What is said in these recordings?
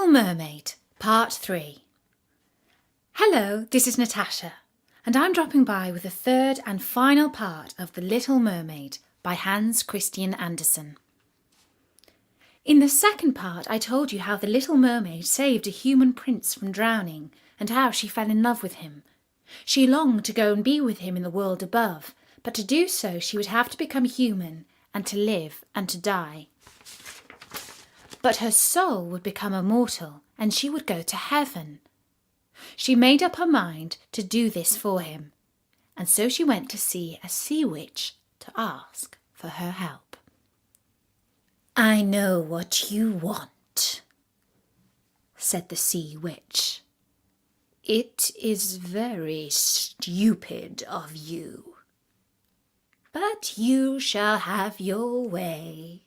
Little Mermaid, Part 3. Hello, this is Natasha, and I'm dropping by with the third and final part of The Little Mermaid by Hans Christian Andersen. In the second part, I told you how the Little Mermaid saved a human prince from drowning and how she fell in love with him. She longed to go and be with him in the world above, but to do so she would have to become human and to live and to die. But her soul would become immortal and she would go to heaven. She made up her mind to do this for him, and so she went to see a sea witch to ask for her help. "I know what you want," said the sea witch. "It is very stupid of you, but you shall have your way.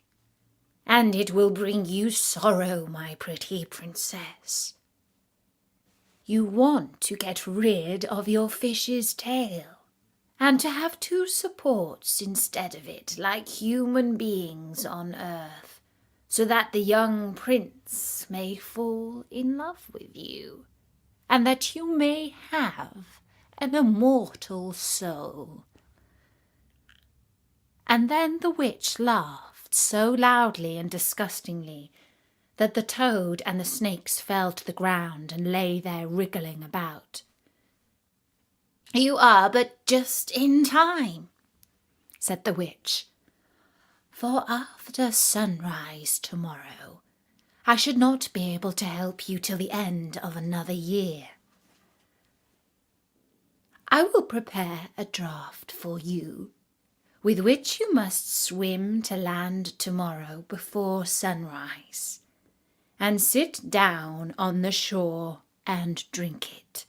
And it will bring you sorrow, my pretty princess. You want to get rid of your fish's tail, and to have two supports instead of it, like human beings on earth, so that the young prince may fall in love with you, and that you may have an immortal soul." And then the witch laughed so loudly and disgustingly that the toad and the snakes fell to the ground and lay there wriggling about. "You are but just in time," said the witch, "for after sunrise tomorrow I should not be able to help you till the end of another year. I will prepare a draught for you, with which you must swim to land tomorrow before sunrise, and sit down on the shore and drink it.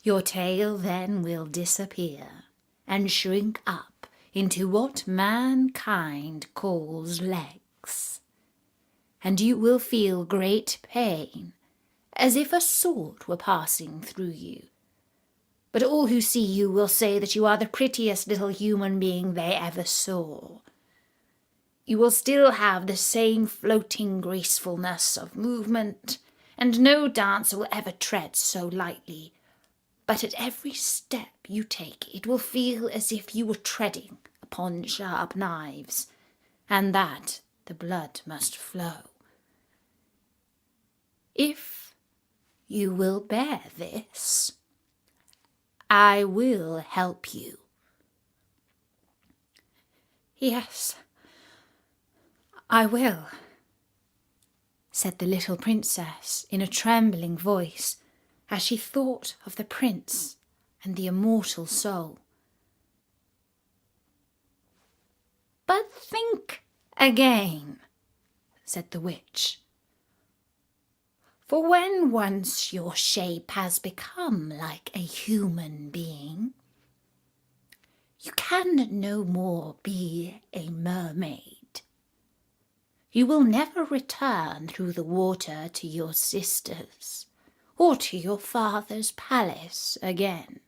Your tail then will disappear and shrink up into what mankind calls legs, and you will feel great pain, as if a sword were passing through you. But all who see you will say that you are the prettiest little human being they ever saw. You will still have the same floating gracefulness of movement, and no dancer will ever tread so lightly. But at every step you take it will feel as if you were treading upon sharp knives, and that the blood must flow. If you will bear this, I will help you." "Yes, I will," said the little princess in a trembling voice as she thought of the prince and the immortal soul. "But think again," said the witch. "For when once your shape has become like a human being, you can no more be a mermaid. You will never return through the water to your sisters or to your father's palace again.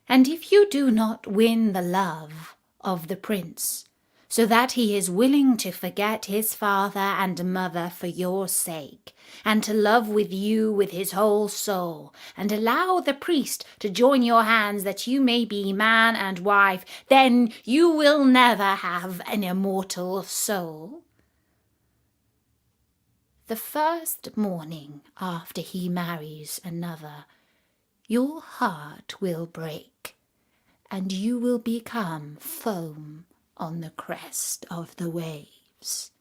And if you do not win the love of the prince, so that he is willing to forget his father and mother for your sake, and to love with you with his whole soul, and allow the priest to join your hands that you may be man and wife, then you will never have an immortal soul. The first morning after he marries another, your heart will break, and you will become foam on the crest of the waves."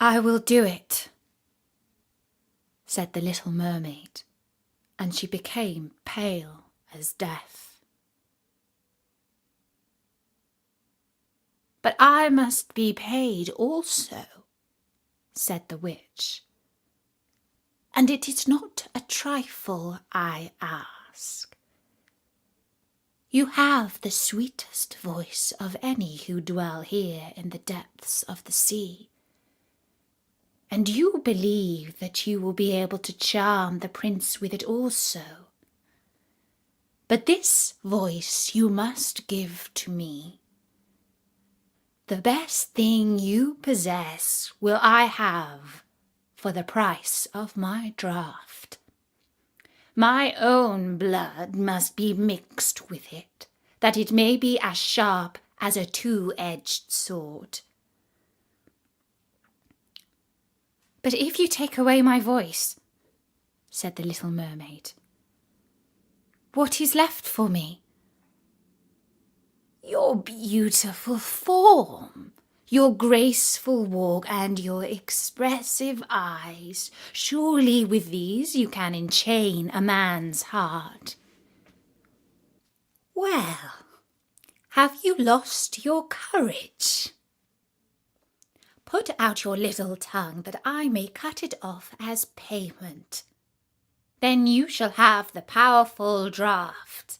"I will do it," said the little mermaid, and she became pale as death. "But I must be paid also," said the witch, "and it is not a trifle I ask. You have the sweetest voice of any who dwell here in the depths of the sea, and you believe that you will be able to charm the prince with it also. But this voice you must give to me, The best thing you possess will I have for the price of my draught. My own blood must be mixed with it, that it may be as sharp as a two-edged sword. But if you take away my voice, said the little mermaid, what is left for me? Your beautiful form, your graceful walk, and your expressive eyes. Surely with these you can enchain a man's heart. Well, have you lost your courage? Put out your little tongue that I may cut it off as payment. Then you shall have the powerful draught.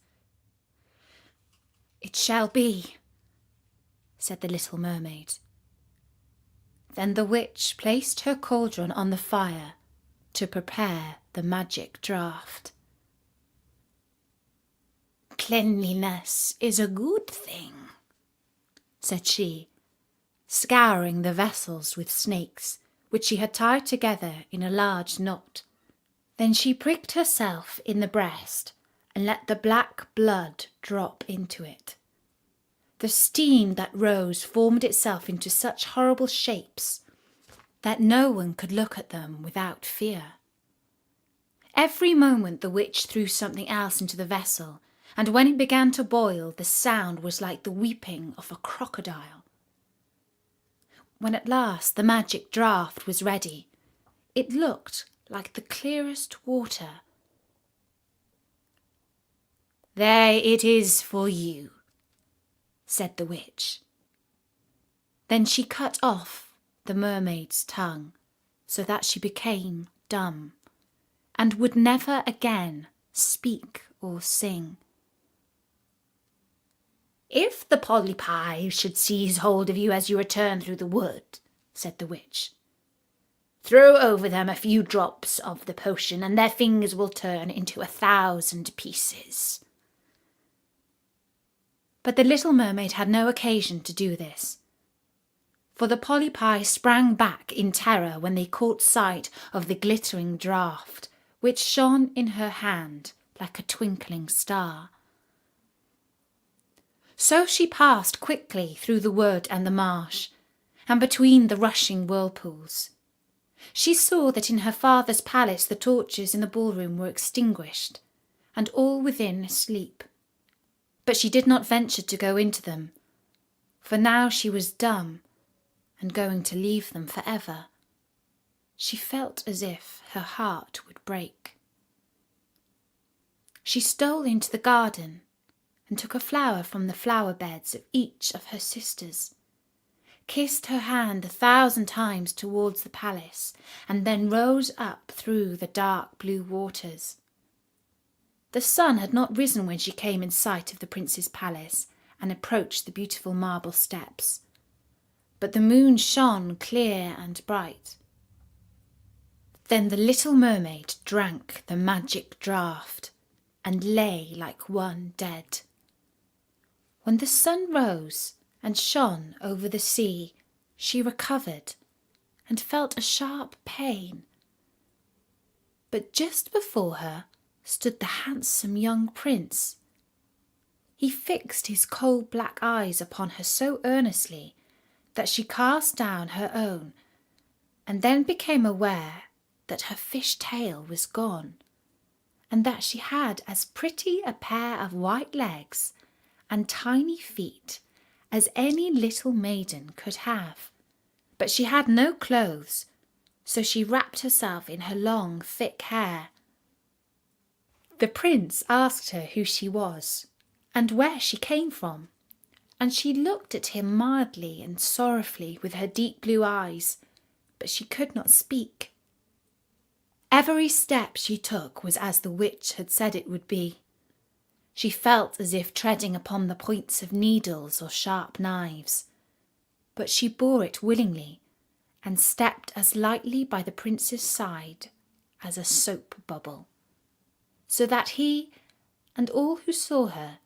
It shall be, said the little mermaid. Then the witch placed her cauldron on the fire to prepare the magic draught. Cleanliness is a good thing, said she, scouring the vessels with snakes, which she had tied together in a large knot. Then she pricked herself in the breast and let the black blood drop into it. The steam that rose formed itself into such horrible shapes that no one could look at them without fear. Every moment the witch threw something else into the vessel, and when it began to boil, the sound was like the weeping of a crocodile. When at last the magic draught was ready, it looked like the clearest water. There it is for you, said the witch. Then she cut off the mermaid's tongue so that she became dumb and would never again speak or sing. If the polypi should seize hold of you as you return through the wood, said the witch, throw over them a few drops of the potion and their fingers will turn into 1,000 pieces. But the little mermaid had no occasion to do this, for the polypi sprang back in terror when they caught sight of the glittering draught, which shone in her hand like a twinkling star. So she passed quickly through the wood and the marsh, and between the rushing whirlpools. She saw that in her father's palace the torches in the ballroom were extinguished, and all within asleep. But she did not venture to go into them, for now she was dumb and going to leave them forever. She felt as if her heart would break. She stole into the garden and took a flower from the flower beds of each of her sisters, kissed her hand 1,000 times towards the palace, and then rose up through the dark blue waters. The sun had not risen when she came in sight of the prince's palace and approached the beautiful marble steps, but the moon shone clear and bright. Then the little mermaid drank the magic draught and lay like one dead. When the sun rose and shone over the sea, she recovered and felt a sharp pain. But just before her stood the handsome young prince. He fixed his coal-black eyes upon her so earnestly that she cast down her own, and then became aware that her fish tail was gone, and that she had as pretty a pair of white legs and tiny feet as any little maiden could have. But she had no clothes, so she wrapped herself in her long, thick hair. The prince asked her who she was and where she came from, and she looked at him mildly and sorrowfully with her deep blue eyes, but she could not speak. Every step she took was as the witch had said it would be. She felt as if treading upon the points of needles or sharp knives, but she bore it willingly and stepped as lightly by the prince's side as a soap bubble, so that he and all who saw her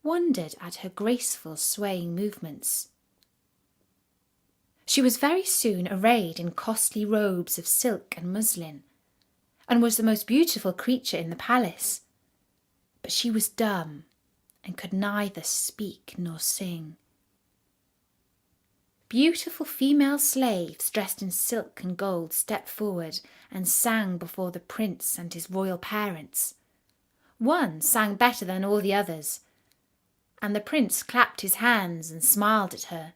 wondered at her graceful swaying movements. She was very soon arrayed in costly robes of silk and muslin, and was the most beautiful creature in the palace. But she was dumb, and could neither speak nor sing. Beautiful female slaves dressed in silk and gold stepped forward and sang before the prince and his royal parents. One sang better than all the others, and the prince clapped his hands and smiled at her.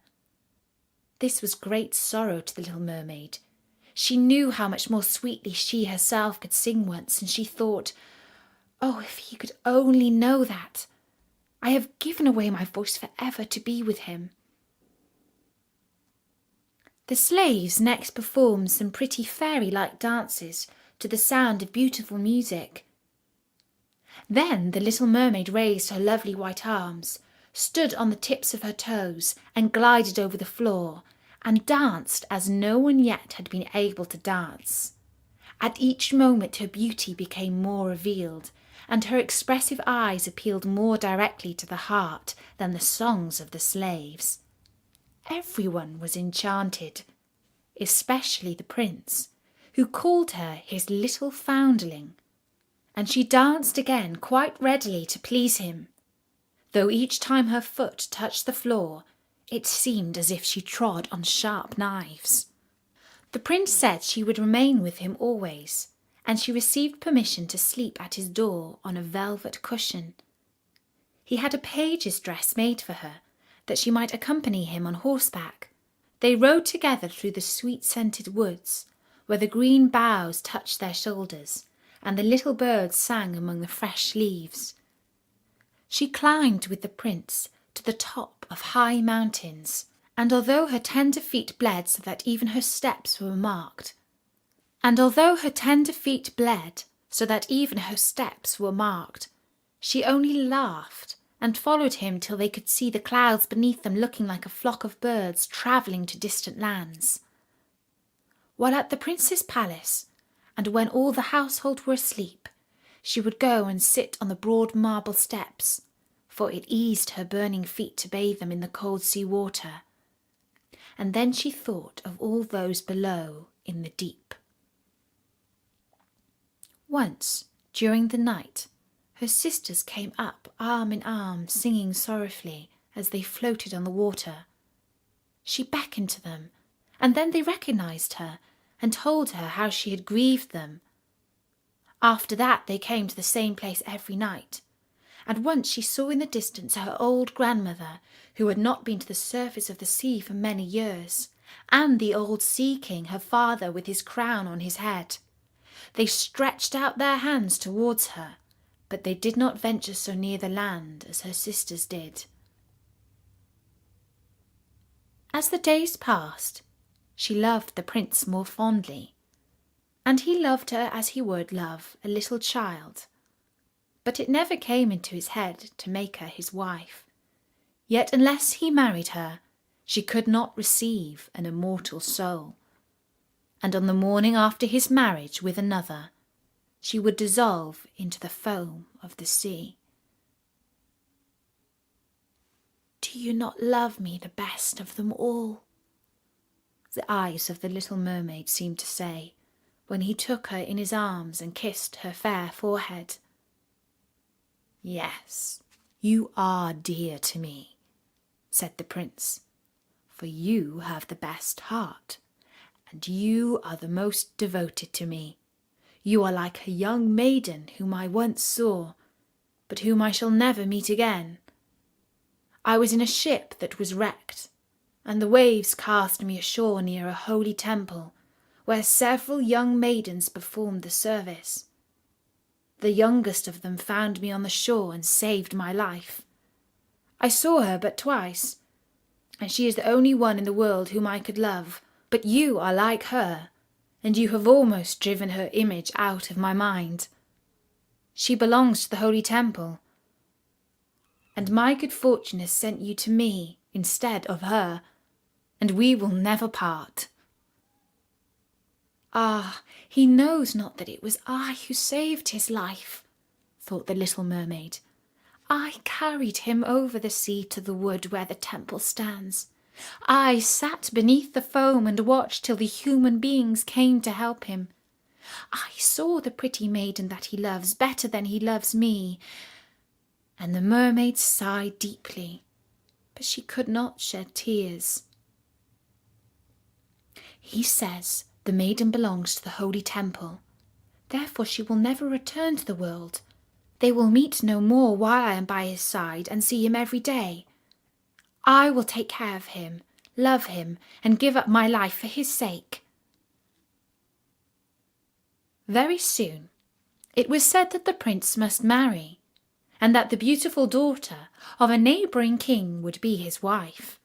This was great sorrow to the little mermaid. She knew how much more sweetly she herself could sing once, and she thought, "Oh, if he could only know that! I have given away my voice forever to be with him." The slaves next performed some pretty fairy-like dances to the sound of beautiful music. Then the little mermaid raised her lovely white arms, stood on the tips of her toes, and glided over the floor, and danced as no one yet had been able to dance. At each moment her beauty became more revealed, and her expressive eyes appealed more directly to the heart than the songs of the slaves. Everyone was enchanted, especially the prince, who called her his little foundling, and she danced again quite readily to please him, though each time her foot touched the floor it seemed as if she trod on sharp knives. The prince said she would remain with him always, and she received permission to sleep at his door on a velvet cushion. He had a page's dress made for her, that she might accompany him on horseback. They rode together through the sweet-scented woods, where the green boughs touched their shoulders, and the little birds sang among the fresh leaves. She climbed with the prince to the top of high mountains, and although her tender feet bled so that even her steps were marked, she only laughed and followed him till they could see the clouds beneath them looking like a flock of birds travelling to distant lands. While at the prince's palace, and when all the household were asleep, she would go and sit on the broad marble steps, for it eased her burning feet to bathe them in the cold sea water. And then she thought of all those below in the deep. Once, during the night, her sisters came up arm in arm, singing sorrowfully as they floated on the water. She beckoned to them, and then they recognized her and told her how she had grieved them. After that they came to the same place every night, and once she saw in the distance her old grandmother, who had not been to the surface of the sea for many years, and the old sea king, her father, with his crown on his head. They stretched out their hands towards her, but they did not venture so near the land as her sisters did. As the days passed, she loved the prince more fondly, and he loved her as he would love a little child. But it never came into his head to make her his wife. Yet unless he married her, she could not receive an immortal soul. And on the morning after his marriage with another, she would dissolve into the foam of the sea. "Do you not love me the best of them all?" the eyes of the little mermaid seemed to say, when he took her in his arms and kissed her fair forehead. "Yes, you are dear to me," said the prince, "for you have the best heart, and you are the most devoted to me. You are like a young maiden whom I once saw, but whom I shall never meet again. I was in a ship that was wrecked, and the waves cast me ashore near a holy temple, where several young maidens performed the service. The youngest of them found me on the shore and saved my life. I saw her but twice, and she is the only one in the world whom I could love, but you are like her, and you have almost driven her image out of my mind. She belongs to the holy temple, and my good fortune has sent you to me instead of her, and we will never part." "Ah, he knows not that it was I who saved his life," thought the little mermaid. "I carried him over the sea to the wood where the temple stands, I sat beneath the foam and watched till the human beings came to help him. I saw the pretty maiden that he loves better than he loves me." And the mermaid sighed deeply, but she could not shed tears. "He says the maiden belongs to the holy temple. Therefore she will never return to the world. They will meet no more while I am by his side and see him every day. I will take care of him, love him, and give up my life for his sake." Very soon it was said that the prince must marry, and that the beautiful daughter of a neighbouring king would be his wife,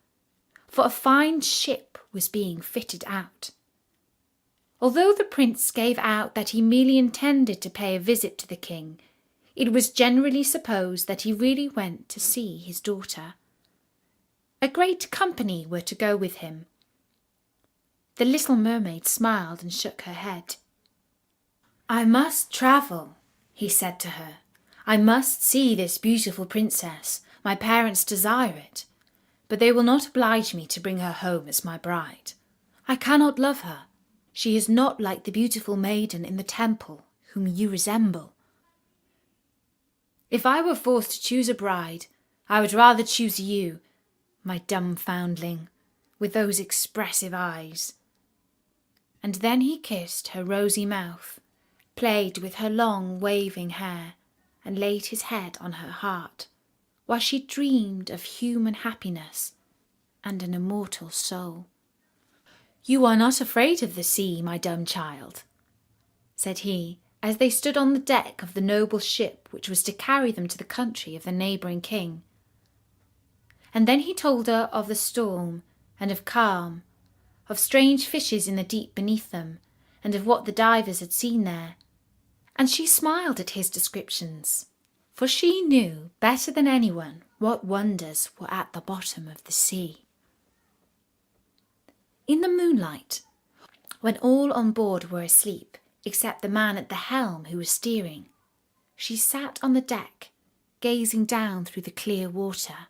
for a fine ship was being fitted out. Although the prince gave out that he merely intended to pay a visit to the king, it was generally supposed that he really went to see his daughter. A great company were to go with him. The little mermaid smiled and shook her head. "I must travel," he said to her. "I must see this beautiful princess. My parents desire it, but they will not oblige me to bring her home as my bride. I cannot love her. She is not like the beautiful maiden in the temple whom you resemble. If I were forced to choose a bride, I would rather choose you, my dumb foundling, with those expressive eyes." And then he kissed her rosy mouth, played with her long waving hair, and laid his head on her heart, while she dreamed of human happiness and an immortal soul. "You are not afraid of the sea, my dumb child," said he, as they stood on the deck of the noble ship which was to carry them to the country of the neighbouring king. And then he told her of the storm and of calm, of strange fishes in the deep beneath them, and of what the divers had seen there. And she smiled at his descriptions, for she knew better than anyone what wonders were at the bottom of the sea. In the moonlight, when all on board were asleep, except the man at the helm who was steering, she sat on the deck, gazing down through the clear water.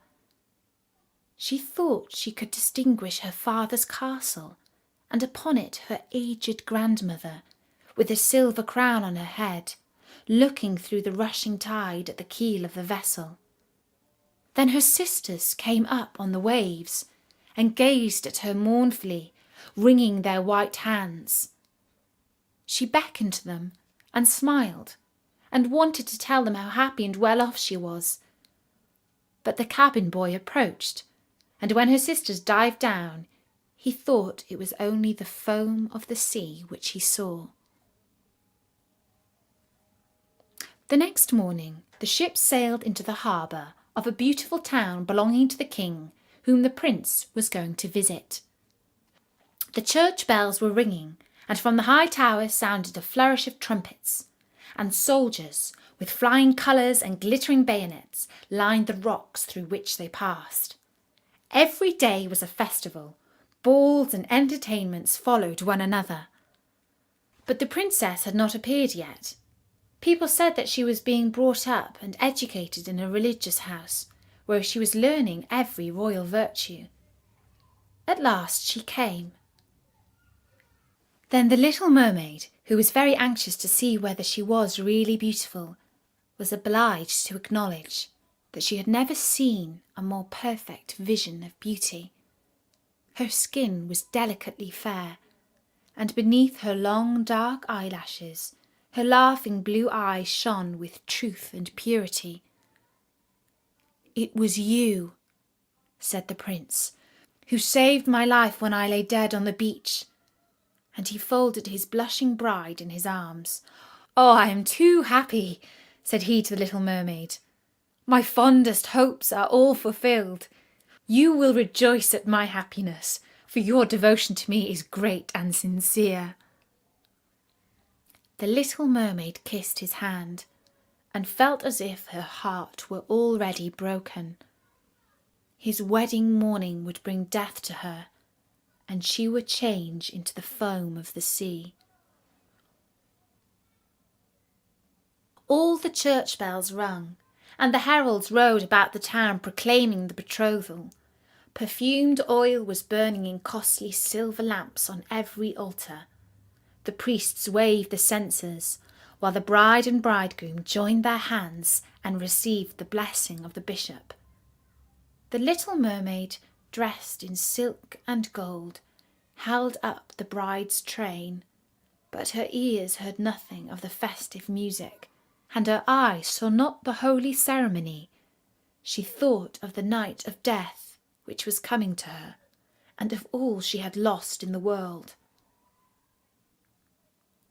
She thought she could distinguish her father's castle, and upon it her aged grandmother, with a silver crown on her head, looking through the rushing tide at the keel of the vessel. Then her sisters came up on the waves, and gazed at her mournfully, wringing their white hands. She beckoned to them, and smiled, and wanted to tell them how happy and well off she was. But the cabin boy approached, and when her sisters dived down, he thought it was only the foam of the sea which he saw. The next morning the ship sailed into the harbour of a beautiful town belonging to the king, whom the prince was going to visit. The church bells were ringing, and from the high tower sounded a flourish of trumpets, and soldiers, with flying colours and glittering bayonets, lined the rocks through which they passed. Every day was a festival. Balls and entertainments followed one another. But the princess had not appeared yet. People said that she was being brought up and educated in a religious house, where she was learning every royal virtue. At last she came. Then the little mermaid, who was very anxious to see whether she was really beautiful, was obliged to acknowledge that she had never seen a more perfect vision of beauty. Her skin was delicately fair, and beneath her long dark eyelashes her laughing blue eyes shone with truth and purity. "It was you," said the prince, "who saved my life when I lay dead on the beach." And he folded his blushing bride in his arms. "Oh, I am too happy," said he to the little mermaid. "My fondest hopes are all fulfilled. You will rejoice at my happiness, for your devotion to me is great and sincere." The little mermaid kissed his hand, and felt as if her heart were already broken. His wedding morning would bring death to her, and she would change into the foam of the sea. All the church bells rung, and the heralds rode about the town proclaiming the betrothal. Perfumed oil was burning in costly silver lamps on every altar. The priests waved the censers, while the bride and bridegroom joined their hands and received the blessing of the bishop. The little mermaid, dressed in silk and gold, held up the bride's train, but her ears heard nothing of the festive music, and her eyes saw not the holy ceremony. She thought of the night of death which was coming to her, and of all she had lost in the world.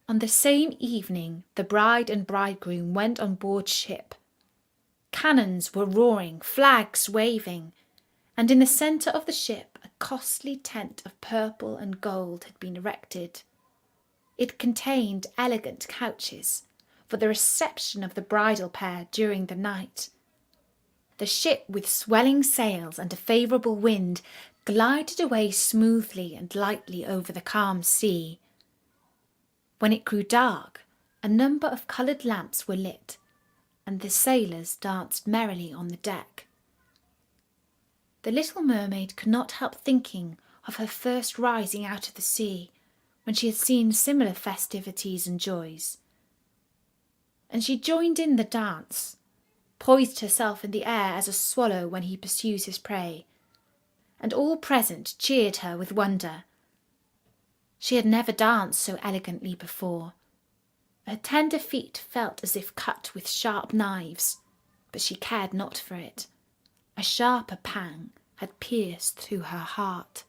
On the same evening the bride and bridegroom went on board ship. Cannons were roaring, flags waving, and in the centre of the ship a costly tent of purple and gold had been erected. It contained elegant couches for the reception of the bridal pair during the night. The ship, with swelling sails and a favourable wind, glided away smoothly and lightly over the calm sea. When it grew dark, a number of coloured lamps were lit, and the sailors danced merrily on the deck. The little mermaid could not help thinking of her first rising out of the sea, when she had seen similar festivities and joys. And she joined in the dance, poised herself in the air as a swallow when he pursues his prey, and all present cheered her with wonder. She had never danced so elegantly before. Her tender feet felt as if cut with sharp knives, but she cared not for it. A sharper pang had pierced through her heart.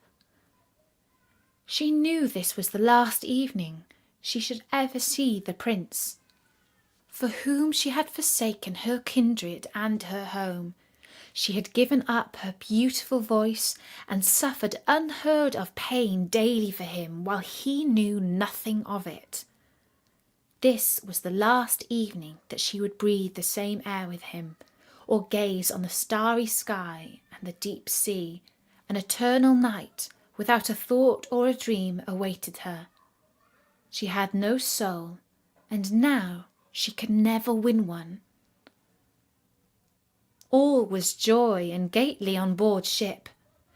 She knew this was the last evening she should ever see the prince, for whom she had forsaken her kindred and her home. She had given up her beautiful voice and suffered unheard of pain daily for him while he knew nothing of it. This was the last evening that she would breathe the same air with him, or gaze on the starry sky and the deep sea. An eternal night without a thought or a dream awaited her. She had no soul, and now she could never win one. All was joy and gaiety on board ship,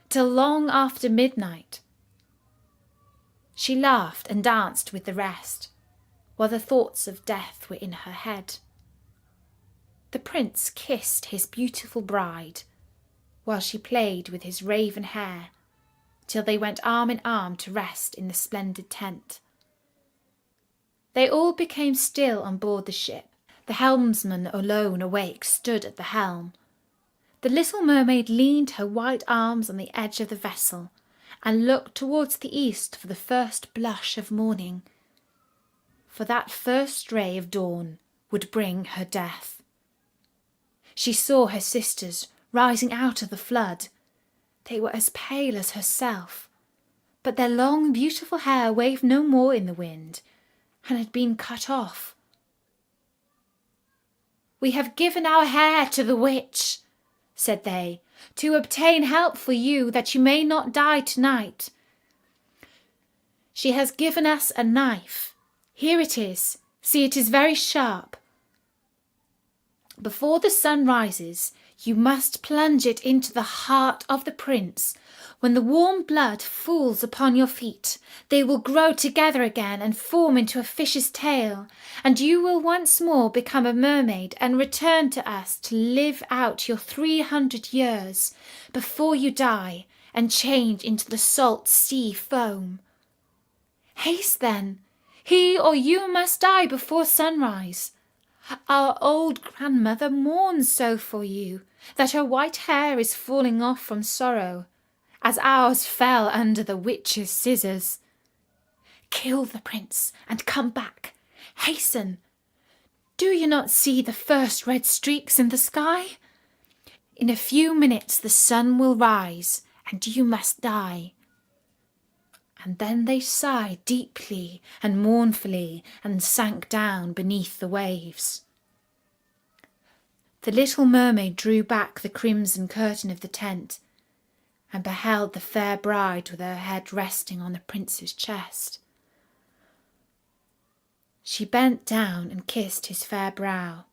till long after midnight. She laughed and danced with the rest, while the thoughts of death were in her head. The prince kissed his beautiful bride, while she played with his raven hair, till they went arm in arm to rest in the splendid tent. They all became still on board the ship. The helmsman, alone awake, stood at the helm. The little mermaid leaned her white arms on the edge of the vessel and looked towards the east for the first blush of morning, for that first ray of dawn would bring her death. She saw her sisters rising out of the flood. They were as pale as herself, but their long, beautiful hair waved no more in the wind, and had been cut off. "We have given our hair to the witch," said they, "to obtain help for you, that you may not die tonight. She has given us a knife. Here it is. See, it is very sharp. Before the sun rises, you must plunge it into the heart of the prince. When the warm blood falls upon your feet, they will grow together again and form into a fish's tail, and you will once more become a mermaid and return to us to live out your 300 years before you die and change into the salt sea foam. Haste then, he or you must die before sunrise. Our old grandmother mourns so for you that her white hair is falling off from sorrow, as ours fell under the witch's scissors. Kill the prince and come back. Hasten. Do you not see the first red streaks in the sky? In a few minutes the sun will rise, and you must die." And then they sighed deeply and mournfully and sank down beneath the waves. The little mermaid drew back the crimson curtain of the tent and beheld the fair bride with her head resting on the prince's chest. She bent down and kissed his fair brow,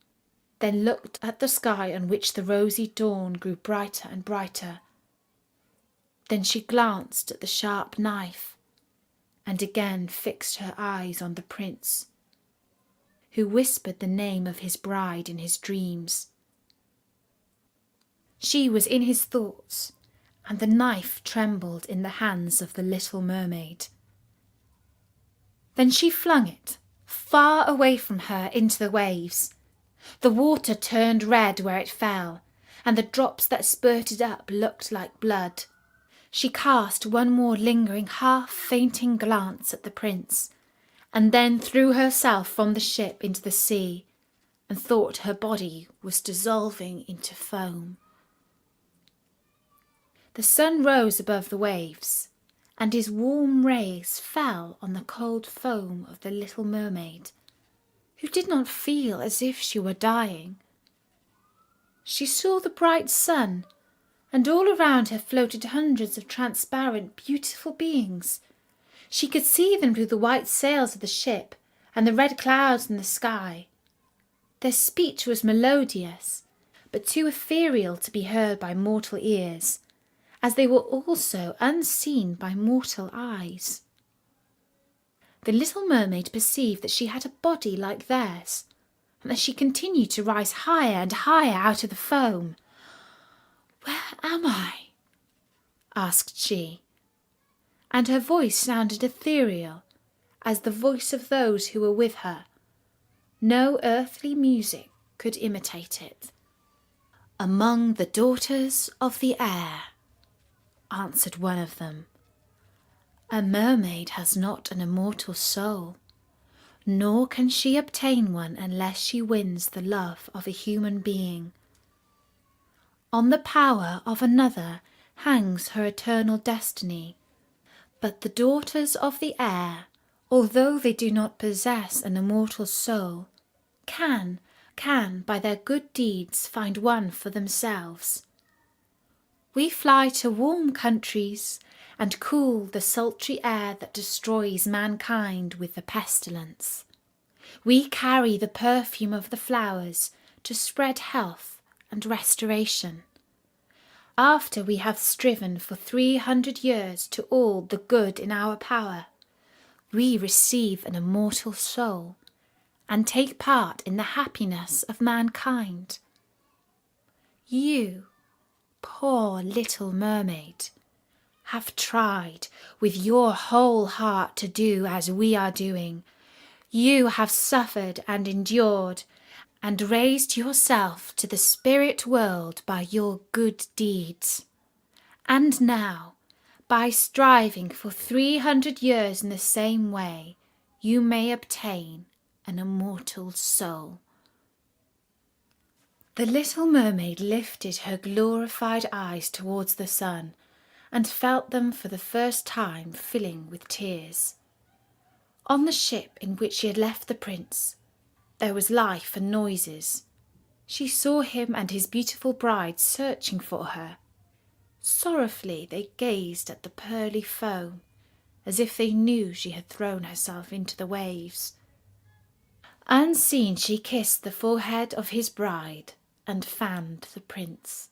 then looked at the sky on which the rosy dawn grew brighter and brighter. Then she glanced at the sharp knife and again fixed her eyes on the prince, who whispered the name of his bride in his dreams. She was in his thoughts, and the knife trembled in the hands of the little mermaid. Then she flung it far away from her into the waves. The water turned red where it fell, and the drops that spurted up looked like blood. She cast one more lingering, half-fainting glance at the prince, and then threw herself from the ship into the sea, and thought her body was dissolving into foam. The sun rose above the waves, and his warm rays fell on the cold foam of the little mermaid, who did not feel as if she were dying. She saw the bright sun, and all around her floated hundreds of transparent, beautiful beings. She could see them through the white sails of the ship and the red clouds in the sky. Their speech was melodious, but too ethereal to be heard by mortal ears, as they were also unseen by mortal eyes. The little mermaid perceived that she had a body like theirs, and that she continued to rise higher and higher out of the foam. "Where am I?" asked she, and her voice sounded ethereal as the voice of those who were with her. No earthly music could imitate it. "Among the daughters of the air," answered one of them. "A mermaid has not an immortal soul, nor can she obtain one unless she wins the love of a human being. On the power of another hangs her eternal destiny. But the daughters of the air, although they do not possess an immortal soul, can by their good deeds find one for themselves. We fly to warm countries and cool the sultry air that destroys mankind with the pestilence. We carry the perfume of the flowers to spread health and restoration. After we have striven for 300 years to all the good in our power, we receive an immortal soul and take part in the happiness of mankind. You, poor little mermaid, have tried with your whole heart to do as we are doing. You have suffered and endured, and raised yourself to the spirit world by your good deeds. And now, by striving for 300 years in the same way, you may obtain an immortal soul." The little mermaid lifted her glorified eyes towards the sun, and felt them for the first time filling with tears. On the ship in which she had left the prince, there was life and noises. She saw him and his beautiful bride searching for her. Sorrowfully they gazed at the pearly foam, as if they knew she had thrown herself into the waves. Unseen she kissed the forehead of his bride and fanned the prince,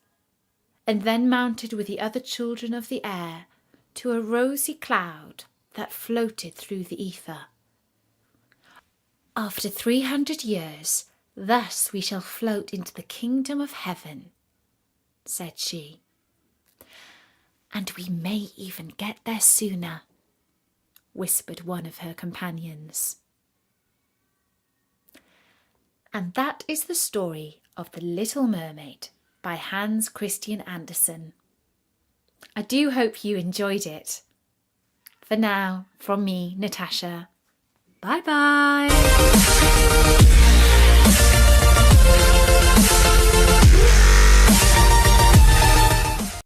and then mounted with the other children of the air to a rosy cloud that floated through the ether. "After 300 years, thus we shall float into the kingdom of heaven," said she. "And we may even get there sooner," whispered one of her companions. And that is the story of The Little Mermaid by Hans Christian Andersen. I do hope you enjoyed it. For now, from me, Natasha, bye-bye.